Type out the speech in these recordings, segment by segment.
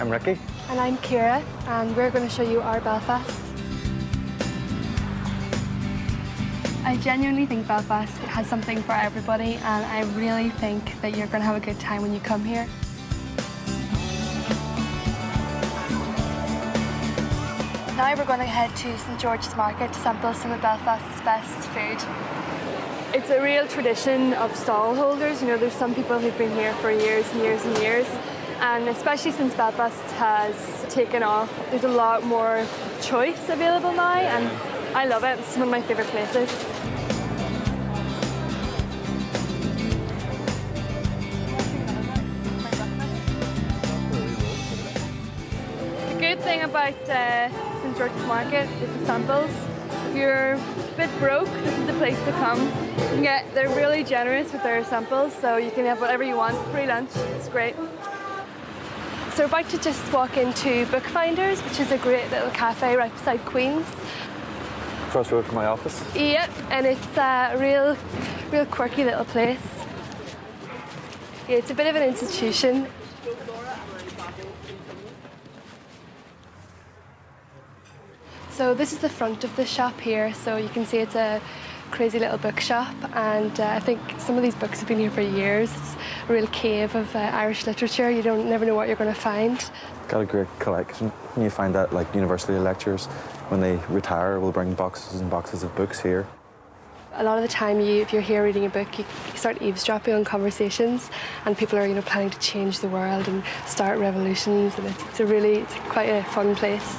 I'm Ricky. And I'm Ciara, and we're going to show you our Belfast. I genuinely think Belfast has something for everybody, and I really think that you're going to have a good time when you come here. Now we're going to head to St George's Market to sample some of Belfast's best food. It's a real tradition of stall holders. You know, there's some people who've been here for years and years and years. And especially since Belfast has taken off, there's a lot more choice available now, and I love it. It's one of my favourite places. The good thing about St George's Market is the samples. If you're a bit broke, this is the place to come. They're really generous with their samples, so you can have whatever you want. Free lunch, it's great. So we're about to just walk into Bookfinders, which is a great little cafe right beside Queen's. Across the road from my office. Yep, and it's a real quirky little place. Yeah, it's a bit of an institution. So this is the front of the shop here, so you can see it's a crazy little bookshop, and I think some of these books have been here for years. It's a real cave of Irish literature. You never know what you're going to find. Got a great collection. And you find that like university lecturers, when they retire, will bring boxes and boxes of books here. A lot of the time, if you're here reading a book, you start eavesdropping on conversations, and people are, planning to change the world and start revolutions, and it's quite a fun place.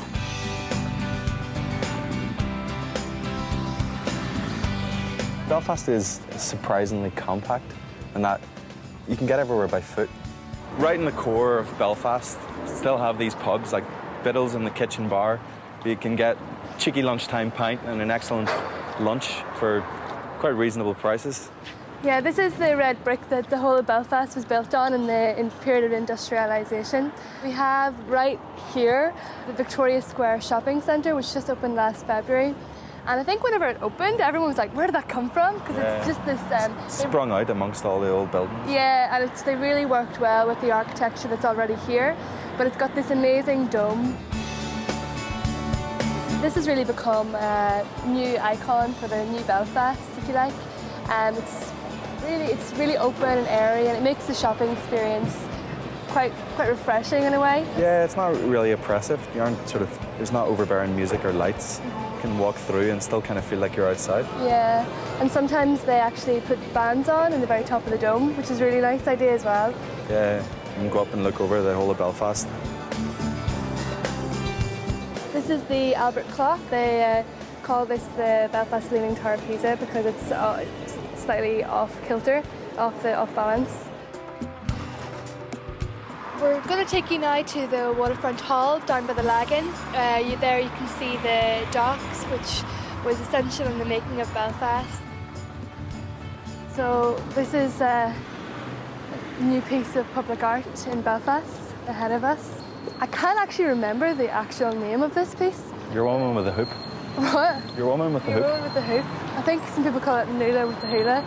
Belfast is surprisingly compact, and that you can get everywhere by foot. Right in the core of Belfast, still have these pubs like Biddle's and the Kitchen Bar. You can get cheeky lunchtime pint and an excellent lunch for quite reasonable prices. Yeah, this is the red brick that the whole of Belfast was built on in the period of industrialisation. We have right here the Victoria Square shopping centre, which just opened last February. And I think whenever it opened, everyone was like, where did that come from? Because it's just this... sprung out amongst all the old buildings. Yeah, and they really worked well with the architecture that's already here. But it's got this amazing dome. This has really become a new icon for the new Belfast, if you like. And it's really open and airy, and it makes the shopping experience quite refreshing in a way. Yeah, it's not really oppressive. You aren't there's not overbearing music or lights. You can walk through and still kind of feel like you're outside. Yeah, and sometimes they actually put bands on in the very top of the dome, which is a really nice idea as well. Yeah, you can go up and look over the whole of Belfast. This is the Albert Clock. They call this the Belfast Leaning Tower of Pisa because it's slightly off kilter, off balance. We're going to take you now to the waterfront hall down by the Lagan. There you can see the docks, which was essential in the making of Belfast. So this is a new piece of public art in Belfast ahead of us. I can't actually remember the actual name of this piece. Your woman with the hoop. What? Your woman with the hoop. Your woman with the hoop. I think some people call it Nula with the hula.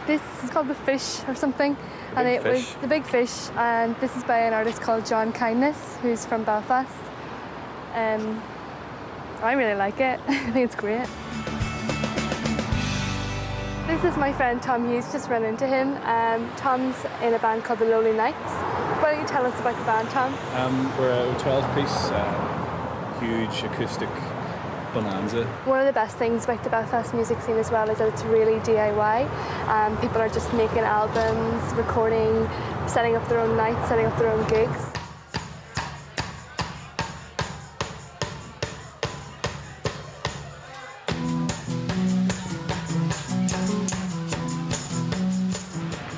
This is called The Fish or something. And it was The Big Fish, and this is by an artist called John Kindness, who's from Belfast. I really like it. I think it's great. This is my friend Tom Hughes, just run into him. Tom's in a band called the Lowly Knights. Why don't you tell us about the band, Tom? We're a 12-piece, huge acoustic bonanza. One of the best things about the Belfast music scene as well is that it's really DIY. People are just making albums, recording, setting up their own nights, setting up their own gigs.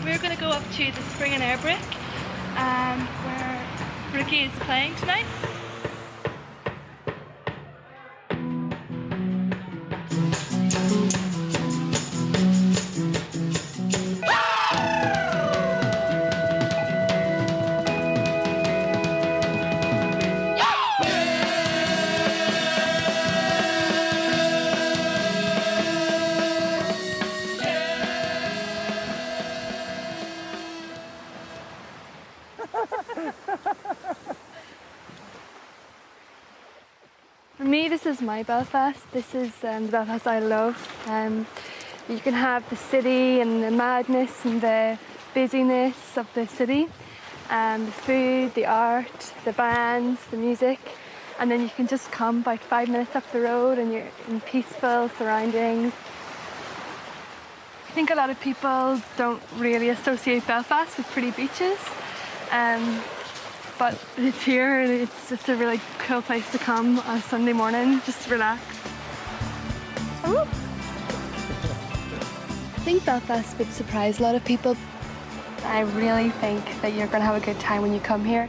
We're going to go up to the Spring and Air Brick, where Ricky is playing tonight. is my Belfast. This is the Belfast I love. You can have the city and the madness and the busyness of the city, the food, the art, the bands, the music, and then you can just come about 5 minutes up the road and you're in peaceful surroundings. I think a lot of people don't really associate Belfast with pretty beaches, but it's here and it's just a really cool place to come on a Sunday morning, just relax. Ooh. I think Belfast would surprise a lot of people. I really think that you're going to have a good time when you come here.